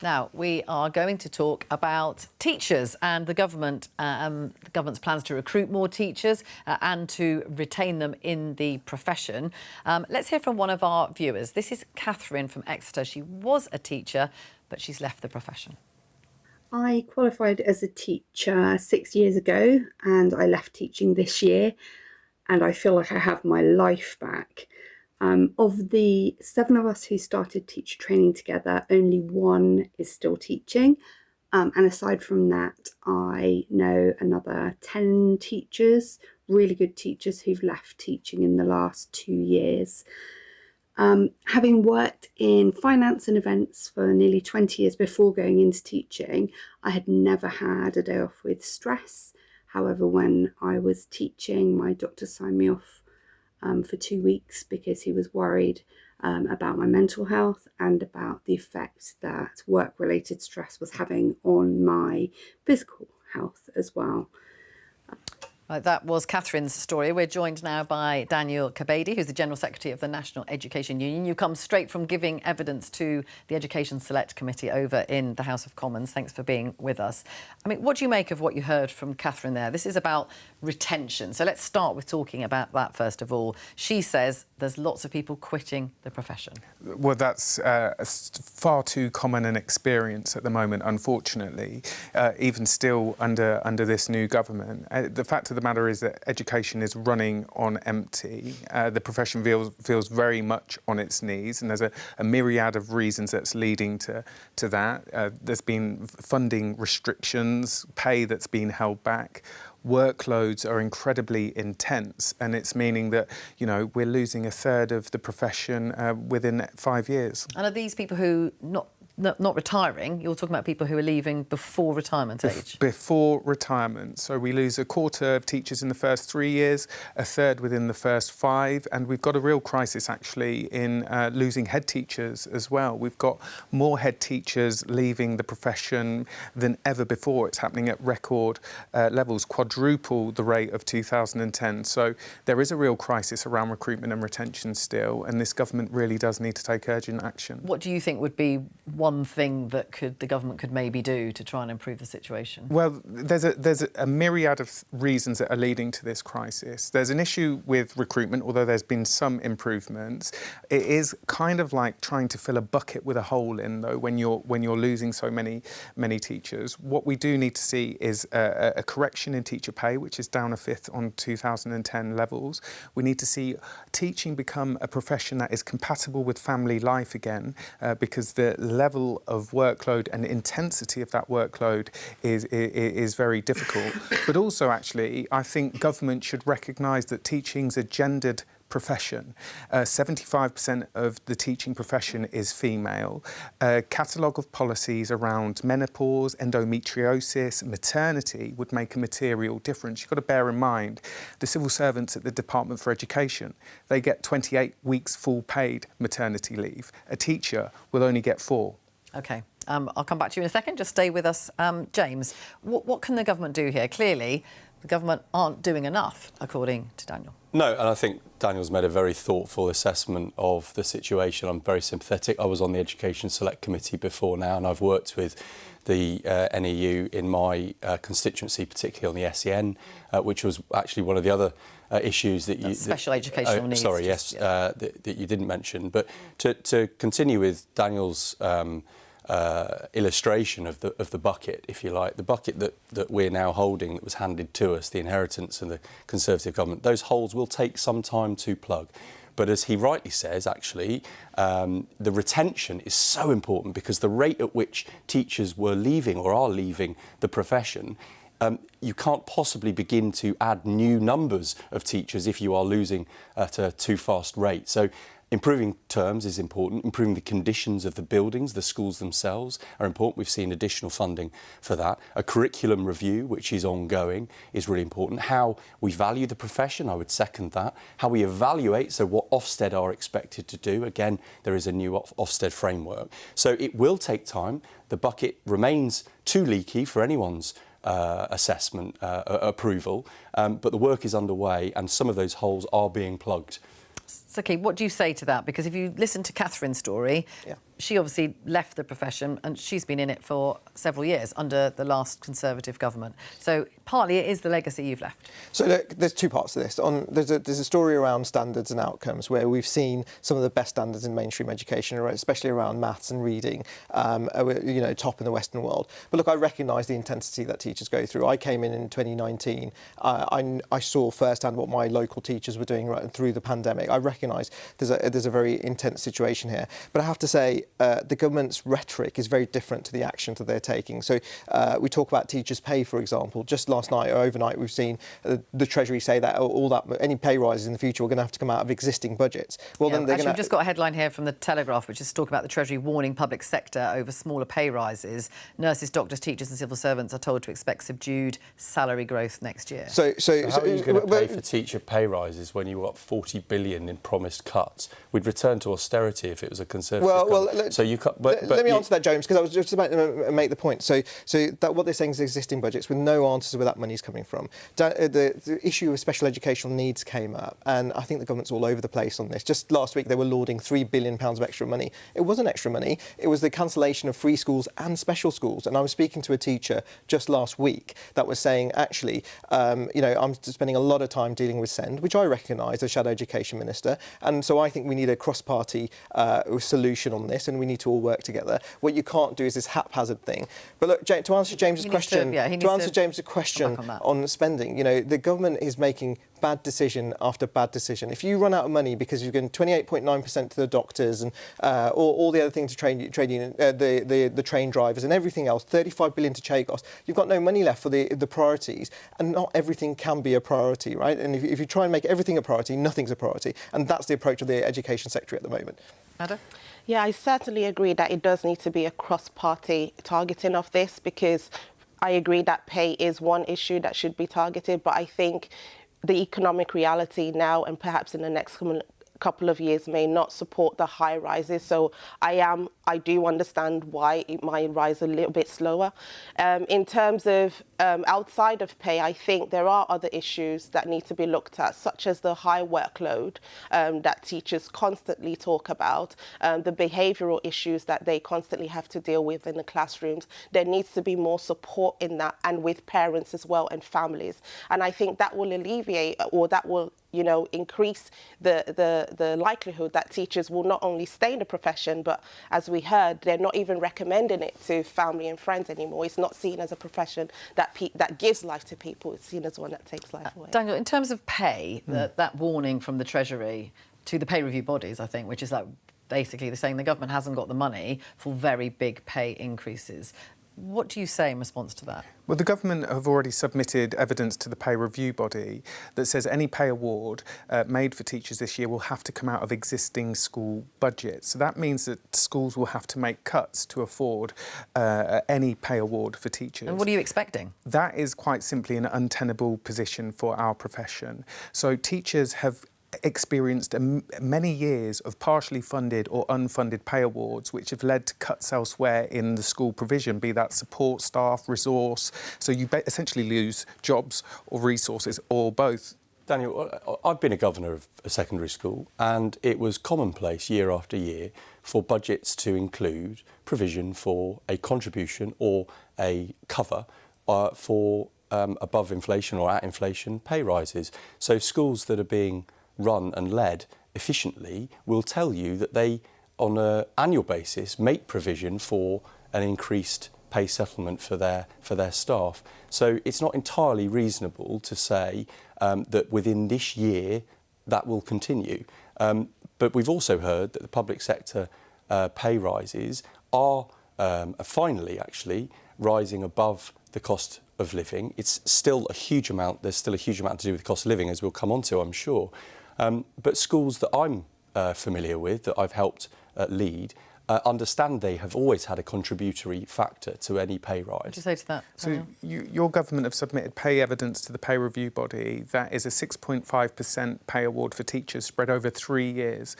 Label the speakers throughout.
Speaker 1: Now, we are going to talk about teachers and the government's plans to recruit more teachers and to retain them in the profession. Let's hear from one of our viewers. This is Catherine from Exeter. She was a teacher, but she's left the profession.
Speaker 2: I qualified as a teacher 6 years ago and I left teaching this year, and I feel like I have my life back. Of the 7 of us who started teacher training together, only one is still teaching. And aside from that, I know another 10 teachers, really good teachers who've left teaching in the last 2 years. Having worked in finance and events for nearly 20 years before going into teaching, I had never had a day off with stress. However, when I was teaching, my doctor signed me off for 2 weeks because he was worried about my mental health and about the effect that work-related stress was having on my physical health as well.
Speaker 1: Right, that was Catherine's story. We're joined now by Daniel Kebede, who's the General Secretary of the National Education Union. You come straight from giving evidence to the Education Select Committee over in the House of Commons. Thanks for being with us. I mean, what do you make of what you heard from Catherine there? This is about retention. So let's start with talking about that first of all. She says there's lots of people quitting the profession.
Speaker 3: Well, that's far too common an experience at the moment, unfortunately, even still under this new government. The fact of the matter is that education is running on empty. The profession feels very much on its knees, and there's a myriad of reasons that's leading to that. There's been funding restrictions, pay that's been held back. Workloads are incredibly intense, and it's meaning that, you know, we're losing a third of the profession within 5 years.
Speaker 1: And are these people who not retiring? You're talking about people who are leaving before retirement age.
Speaker 3: Before retirement. So we lose a quarter of teachers in the first 3 years, a third within the first 5, and we've got a real crisis actually in losing head teachers as well. We've got more head teachers leaving the profession than ever before. It's happening at record levels, quadruple the rate of 2010. So there is a real crisis around recruitment and retention still, and this government really does need to take urgent action.
Speaker 1: What do you think would be one thing that the government could maybe do to try and improve the situation?
Speaker 3: Well, there's a myriad of reasons that are leading to this crisis. There's an issue with recruitment, although there's been some improvements. It is kind of like trying to fill a bucket with a hole in, though, when you're losing so many teachers. What we do need to see is a correction in teacher pay, which is down a fifth on 2010 levels. We need to see teaching become a profession that is compatible with family life again, because the level of workload and intensity of that workload is very difficult. But also, actually, I think government should recognise that teaching's a gendered profession. 75% of the teaching profession is female. A catalogue of policies around menopause, endometriosis, maternity would make a material difference. You've got to bear in mind the civil servants at the Department for Education, they get 28 weeks full paid maternity leave. A teacher will only get 4.
Speaker 1: OK. I'll come back to you in a second. Just stay with us. James, what can the government do here? Clearly, the government aren't doing enough, according to Daniel.
Speaker 4: No, and I think Daniel's made a very thoughtful assessment of the situation. I'm very sympathetic. I was on the Education Select Committee before now, and I've worked with the NEU in my constituency, particularly on the SEN, which was actually one of the other issues that you...
Speaker 1: Special educational needs.
Speaker 4: Sorry, yes,
Speaker 1: yeah.
Speaker 4: that you didn't mention. But to continue with Daniel's illustration of the bucket, if you like, the bucket that we're now holding that was handed to us, the inheritance of the Conservative government, those holes will take some time to plug. But as he rightly says, actually, the retention is so important because the rate at which teachers were leaving or are leaving the profession, you can't possibly begin to add new numbers of teachers if you are losing at a too fast rate. So improving terms is important. Improving the conditions of the buildings, the schools themselves are important. We've seen additional funding for that. A curriculum review, which is ongoing, is really important. How we value the profession, I would second that. How we evaluate, so what Ofsted are expected to do. Again, there is a new Ofsted framework. So it will take time. The bucket remains too leaky for anyone's assessment, approval, but the work is underway and some of those holes are being plugged.
Speaker 1: So, OK, what do you say to that? Because if you listen to Catherine's story, she obviously left the profession and she's been in it for several years under the last Conservative government. So partly it is the legacy you've left.
Speaker 5: So look, there's two parts to this. There's a story around standards and outcomes where we've seen some of the best standards in mainstream education, especially around maths and reading, top in the Western world. But look, I recognise the intensity that teachers go through. I came in 2019. I saw firsthand what my local teachers were doing right through the pandemic. I recognise there's a very intense situation here. But I have to say, the government's rhetoric is very different to the actions that they're taking. So we talk about teachers' pay, for example. Just last night or overnight, we've seen the Treasury say that any pay rises in the future are going to have to come out of existing budgets. Well,
Speaker 1: yeah,
Speaker 5: then they're
Speaker 1: actually, we've just got a headline here from the Telegraph, which is talking about the Treasury warning public sector over smaller pay rises. Nurses, doctors, teachers and civil servants are told to expect subdued salary growth next year.
Speaker 4: So how are you going to pay for teacher pay rises when you've got 40 billion in promised cuts? We'd return to austerity if it was a Conservative government.
Speaker 5: Let me answer that, James, because I was just about to make the point. So that what they're saying is existing budgets with no answers where that money's coming from. The issue of special educational needs came up, and I think the government's all over the place on this. Just last week, they were lauding £3 billion of extra money. It wasn't extra money. It was the cancellation of free schools and special schools. And I was speaking to a teacher just last week that was saying, actually, I'm spending a lot of time dealing with SEND, which I recognise as Shadow Education Minister. And so I think we need a cross-party solution on this, and we need to all work together. What you can't do is this haphazard thing. But look, to answer James's question, on spending, the government is making bad decision after bad decision. If you run out of money because you've given 28.9% to the doctors and all the other things to the train drivers and everything else, 35 billion to Chagos, you've got no money left for the priorities, and not everything can be a priority, right? And if you try and make everything a priority, nothing's a priority, and that's the approach of the education sector at the moment.
Speaker 1: Ada?
Speaker 6: Yeah, I certainly agree that it does need to be a cross-party targeting of this, because I agree that pay is one issue that should be targeted, but I think the economic reality now and perhaps in the next couple of years may not support the high rises. So I do understand why it might rise a little bit slower. In terms of outside of pay, I think there are other issues that need to be looked at, such as the high workload that teachers constantly talk about, the behavioural issues that they constantly have to deal with in the classrooms. There needs to be more support in that, and with parents as well and families. And I think that will alleviate, or that will increase the likelihood that teachers will not only stay in the profession, but as we heard, they're not even recommending it to family and friends anymore. It's not seen as a profession that gives life to people. It's seen as one that takes life away.
Speaker 1: Daniel, in terms of pay, that warning from the Treasury to the pay review bodies, I think, which is like basically they're saying the government hasn't got the money for very big pay increases. What do you say in response to that?
Speaker 3: Well, the government have already submitted evidence to the pay review body that says any pay award made for teachers this year will have to come out of existing school budgets. So that means that schools will have to make cuts to afford any pay award for teachers.
Speaker 1: And what are you expecting?
Speaker 3: That is quite simply an untenable position for our profession. So teachers have experienced many years of partially funded or unfunded pay awards, which have led to cuts elsewhere in the school provision, be that support staff, resource. So you essentially lose jobs or resources or both.
Speaker 4: Daniel, I've been a governor of a secondary school, and it was commonplace year after year for budgets to include provision for a contribution or a cover for above inflation or at inflation pay rises. So schools that are being run and led efficiently will tell you that they, on an annual basis, make provision for an increased pay settlement for their staff. So it's not entirely reasonable to say that within this year that will continue. But we've also heard that the public sector pay rises are finally actually rising above the cost of living. It's still a huge amount. There's still a huge amount to do with the cost of living, as we'll come on to, I'm sure. But schools that I'm familiar with, that I've helped lead, understand they have always had a contributory factor to any pay rise.
Speaker 1: What do you say to that?
Speaker 3: So your government have submitted pay evidence to the pay review body. That is a 6.5% pay award for teachers spread over 3 years,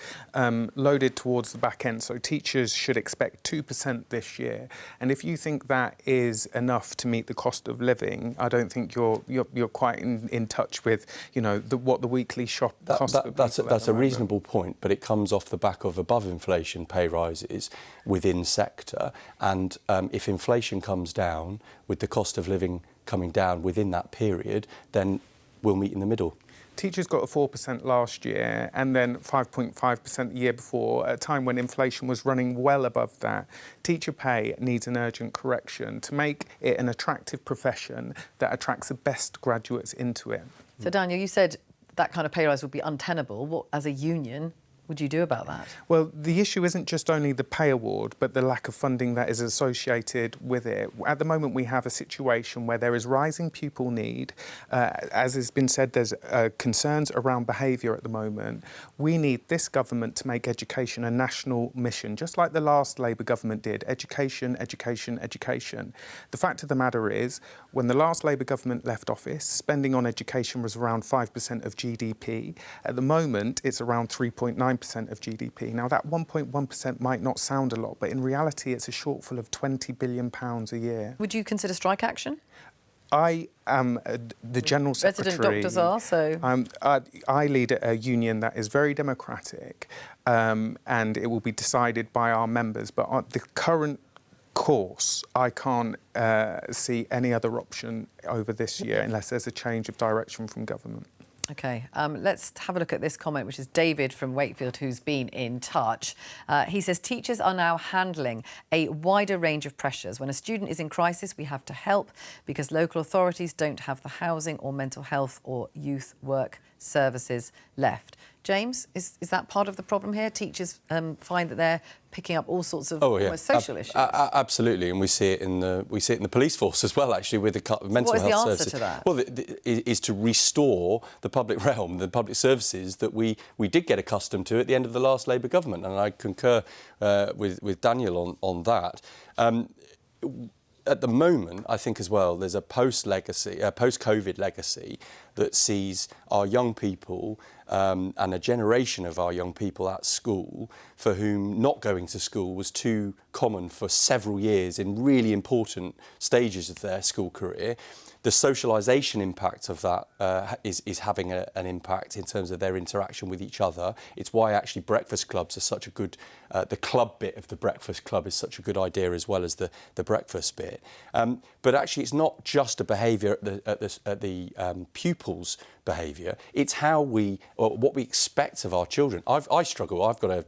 Speaker 3: loaded towards the back end. So teachers should expect 2% this year. And if you think that is enough to meet the cost of living, I don't think you're quite in touch with what the weekly shop cost.
Speaker 4: That's a reasonable point, but it comes off the back of above inflation pay rises is within sector. And if inflation comes down with the cost of living coming down within that period, then we'll meet in the middle.
Speaker 3: Teachers got a 4% last year and then 5.5% the year before, at a time when inflation was running well above that. Teacher pay needs an urgent correction to make it an attractive profession that attracts the best graduates into it.
Speaker 1: So, Daniel, you said that kind of pay rise would be untenable. What, as a union, would you do about that?
Speaker 3: Well, the issue isn't just only the pay award, but the lack of funding that is associated with it. At the moment, we have a situation where there is rising pupil need. As has been said, there's concerns around behaviour at the moment. We need this government to make education a national mission, just like the last Labour government did. Education, education, education. The fact of the matter is, when the last Labour government left office, spending on education was around 5% of GDP. At the moment, it's around 3.9% of GDP. Now, that 1.1% might not sound a lot, but in reality, it's a shortfall of £20 billion a year.
Speaker 1: Would you consider strike action?
Speaker 3: I am the General Secretary.
Speaker 1: Resident doctors are, so...
Speaker 3: I lead a union that is very democratic, and it will be decided by our members. But on the current course, I can't see any other option over this year unless there's a change of direction from government.
Speaker 1: OK, let's have a look at this comment, which is David from Wakefield, who's been in touch. He says, teachers are now handling a wider range of pressures. When a student is in crisis, we have to help because local authorities don't have the housing or mental health or youth work services left. James, is that part of the problem here? Teachers find that they're picking up all sorts of almost social issues.
Speaker 4: Absolutely, and we see it in the police force as well. Actually, with the mental health services.
Speaker 1: What is the answer to that?
Speaker 4: Well, is to restore the public realm, the public services that we did get accustomed to at the end of the last Labour government, and I concur with Daniel on that. At the moment, I think as well, there's a post-COVID legacy that sees our young people and a generation of our young people at school for whom not going to school was too common for several years in really important stages of their school career. The socialisation impact of that is having an impact in terms of their interaction with each other. It's why actually breakfast clubs are such a good, the club bit of the breakfast club is such a good idea as well as the breakfast bit. But actually it's not just a behaviour at the pupils' behaviour, it's how what we expect of our children. I struggle, I've got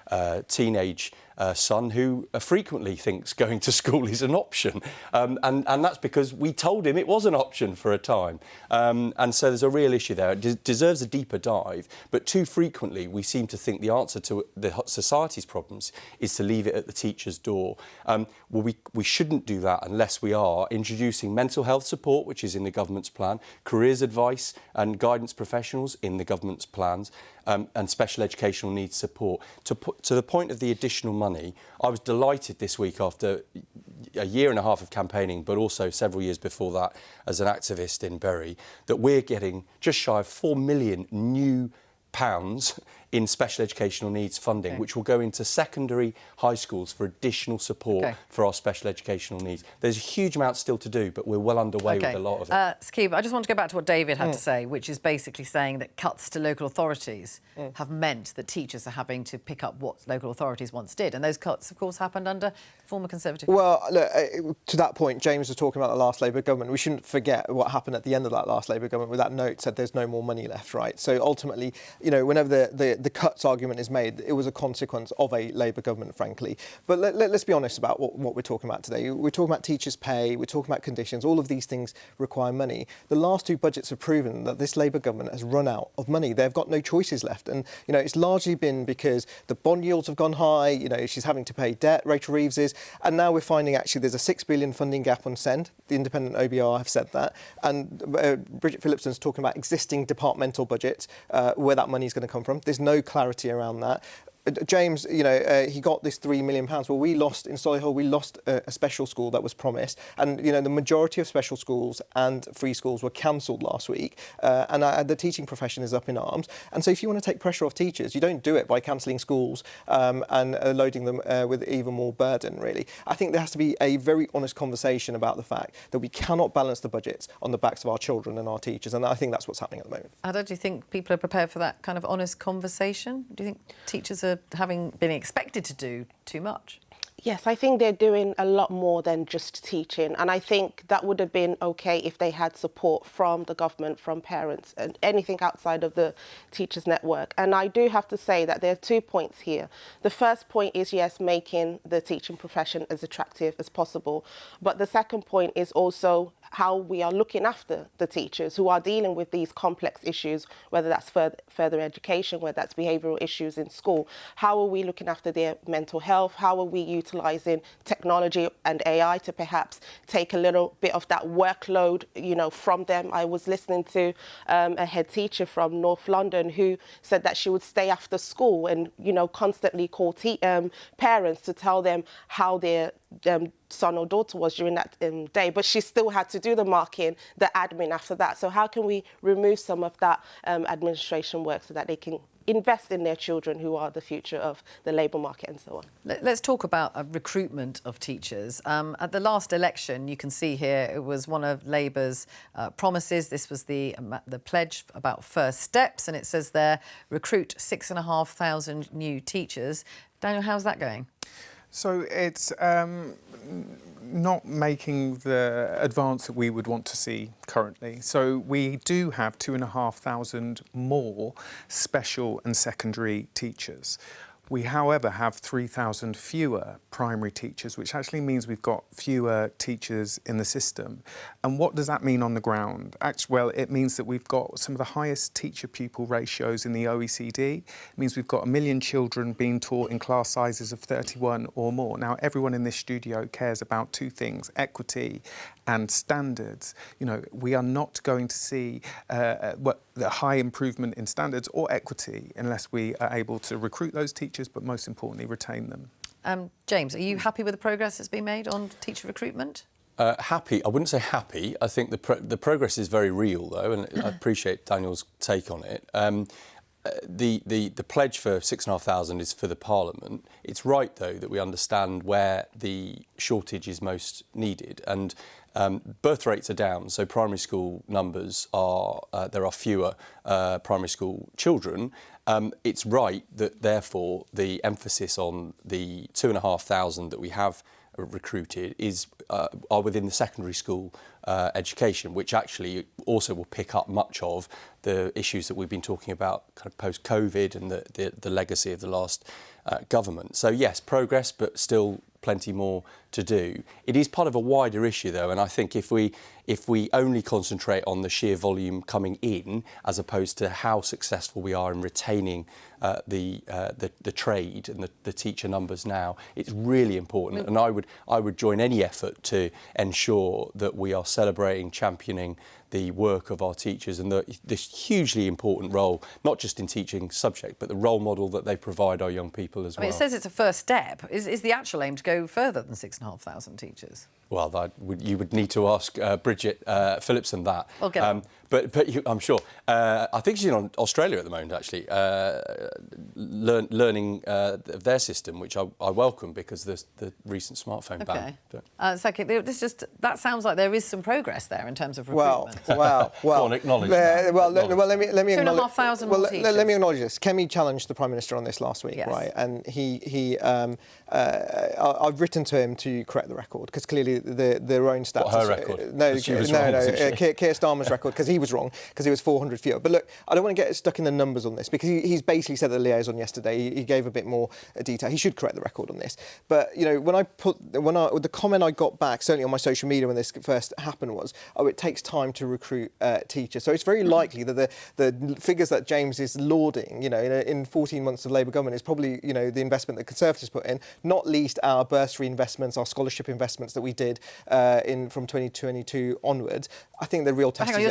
Speaker 4: a teenage son who frequently thinks going to school is an option. And that's because we told him it was an option for a time. And so there's a real issue there. It deserves a deeper dive, but too frequently we seem to think the answer to the society's problems is to leave it at the teacher's door. Well, we shouldn't do that unless we are introducing mental health support, which is in the government's plan, careers advice and guidance professionals in the government's plans, and special educational needs support. To the point of the additional money, I was delighted this week after a year and a half of campaigning, but also several years before that as an activist in Bury, that we're getting just shy of £4 million new pounds in special educational needs funding, which will go into secondary high schools for additional support for our special educational needs. There's a huge amount still to do, but we're well underway with a lot of it.
Speaker 1: Skib, I just want to go back to what David had to say, which is basically saying that cuts to local authorities have meant that teachers are having to pick up what local authorities once did. And those cuts, of course, happened under former Conservative...
Speaker 5: Well, look, to that point, James was talking about the last Labour government. We shouldn't forget what happened at the end of that last Labour government, where that note said there's no more money left, right? So ultimately, you know, whenever the cuts argument is made, it was a consequence of a Labour government, frankly. But let's be honest about what we're talking about today. We're talking about teachers' pay, we're talking about conditions, all of these things require money. The last two budgets have proven that this Labour government has run out of money. They've got no choices left. And, you know, it's largely been because the bond yields have gone high, you know, she's having to pay debt, Rachel Reeves is, and now we're finding actually there's a £6 billion funding gap on SEND. The independent OBR have said that. And Bridget Phillipson's talking about existing departmental budgets, where that money is going to come from. There's no clarity around that. James, you know, he got this £3 million. Well, we lost in Solihull. We lost a special school that was promised, and you know the majority of special schools and free schools were cancelled last week, and the teaching profession is up in arms. And so, if you want to take pressure off teachers, you don't do it by cancelling schools and loading them with even more burden. Really, I think there has to be a very honest conversation about the fact that we cannot balance the budgets on the backs of our children and our teachers, and I think that's what's happening at the moment.
Speaker 1: Ada, do you think people are prepared for that kind of honest conversation? Do you think teachers are for having been expected to do too much?
Speaker 6: Yes, I think they're doing a lot more than just teaching. And I think that would have been okay if they had support from the government, from parents, and anything outside of the teachers' network. And I do have to say that there are 2 points here. The first point is, yes, making the teaching profession as attractive as possible. But the second point is also how we are looking after the teachers who are dealing with these complex issues, whether that's further education, whether that's behavioural issues in school. How are we looking after their mental health? How are we utilising technology and AI to perhaps take a little bit of that workload, from them? I was listening to a head teacher from North London who said that she would stay after school and, constantly call parents to tell them how their son or daughter was during that day, but she still had to do the marking, the admin after that. So how can we remove some of that administration work so that they can invest in their children who are the future of the labour market and so on?
Speaker 1: Let's talk about recruitment of teachers. At the last election, you can see here, it was one of Labour's promises. This was the pledge about first steps, and it says there, recruit 6,500 new teachers. Daniel, how's that going?
Speaker 3: So it's not making the advance that we would want to see currently. So we do have 2,500 more special and secondary teachers. We, however, have 3,000 fewer primary teachers, which actually means we've got fewer teachers in the system. And what does that mean on the ground? Actually, well, it means that we've got some of the highest teacher-pupil ratios in the OECD. It means we've got 1 million children being taught in class sizes of 31 or more. Now, everyone in this studio cares about two things, equity and standards. We are not going to see the high improvement in standards or equity unless we are able to recruit those teachers, but most importantly, retain them.
Speaker 1: James, are you happy with the progress that's been made on teacher recruitment?
Speaker 4: Happy. I wouldn't say happy. I think the progress is very real, though, and I appreciate Daniel's take on it. The pledge for 6,500 is for the Parliament. It's right, though, that we understand where the shortage is most needed. And birth rates are down, so primary school numbers are, there are fewer primary school children. It's right that, therefore, the emphasis on the 2,500 that we have recruited are within the secondary school education, which actually also will pick up much of the issues that we've been talking about kind of post-COVID and the legacy of the last government. So yes, progress, but still plenty more to do. It is part of a wider issue, though, and I think if we only concentrate on the sheer volume coming in, as opposed to how successful we are in retaining the trade and the teacher numbers now, it's really important. And I would join any effort to ensure that we are celebrating, championing the work of our teachers and this hugely important role, not just in teaching subject, but the role model that they provide our young people as well.
Speaker 1: It says it's a first step. Is the actual aim to go further than 6,500 teachers?
Speaker 4: Well, you would need to ask Bridget Phillipson that.
Speaker 1: I'll get on.
Speaker 4: But I'm sure. I think she's in Australia at the moment, actually, learning of their system, which I welcome because there's the recent smartphone ban. That sounds like there is some progress there in terms of recruitment.
Speaker 5: Well,
Speaker 4: Go on, acknowledge
Speaker 5: that. Let me acknowledge.
Speaker 1: 2,500 more teachers.
Speaker 5: Let me acknowledge this. Kemi challenged the Prime Minister on this last week,
Speaker 1: yes.
Speaker 5: right? And I've written to him to correct the record because clearly their own stats.
Speaker 4: What, her record?
Speaker 5: No, Keir Starmer's record, because he was wrong, because he was 400 fewer. But look, I don't want to get stuck in the numbers on this because he's basically said that the liaison yesterday. He gave a bit more detail. He should correct the record on this. But the comment I got back, certainly on my social media when this first happened, was, it takes time to recruit teachers. So it's very likely that the figures that James is lauding, in 14 months of Labour government, is probably the investment that Conservatives put in, not least our bursary investments, our scholarship investments that we did from 2022 onwards. I think the real test.
Speaker 1: Hang on, you're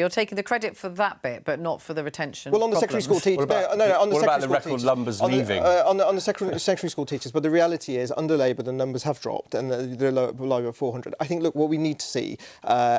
Speaker 1: taking the credit for that bit, but not for the retention.
Speaker 5: Well, on the secondary school teachers.
Speaker 4: What about the record numbers leaving?
Speaker 5: On the secondary school teachers, but the reality is, under Labour, the numbers have dropped and they're below 400. I think, look, what we need to see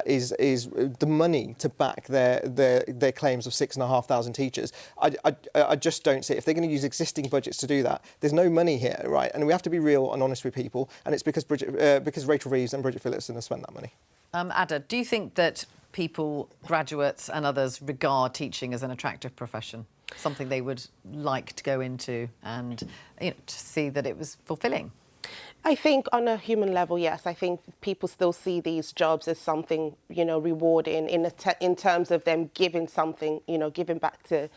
Speaker 5: is the money to back their claims of 6,500 teachers. I just don't see it. If they're going to use existing budgets to do that, there's no money here, right? And we have to be real and honest with people, and it's because Rachel Reeves and Bridget Phillipson have spent that money.
Speaker 1: Ada, do you think that people, graduates and others, regard teaching as an attractive profession? something they would like to go into and to see that it was fulfilling?
Speaker 6: I think on a human level, yes. I think people still see these jobs as something, rewarding in terms of them giving something, giving back to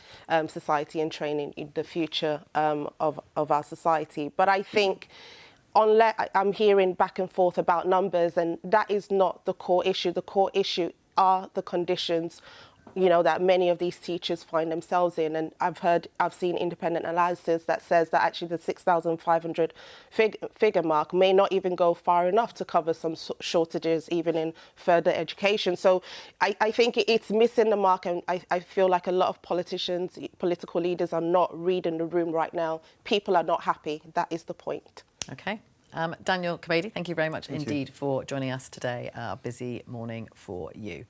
Speaker 6: society and training the future of our society. But I think unless I'm hearing back and forth about numbers, and that is not the core issue. The core issue are the conditions that many of these teachers find themselves in. And I've seen independent analysis that says that actually the 6,500 figure mark may not even go far enough to cover some shortages even in further education. So I think it's missing the mark, and I feel like a lot of politicians, political leaders are not reading the room right now. People are not happy. That is the point.
Speaker 1: OK. Daniel Kebede, thank you very much indeed for joining us today. A busy morning for you.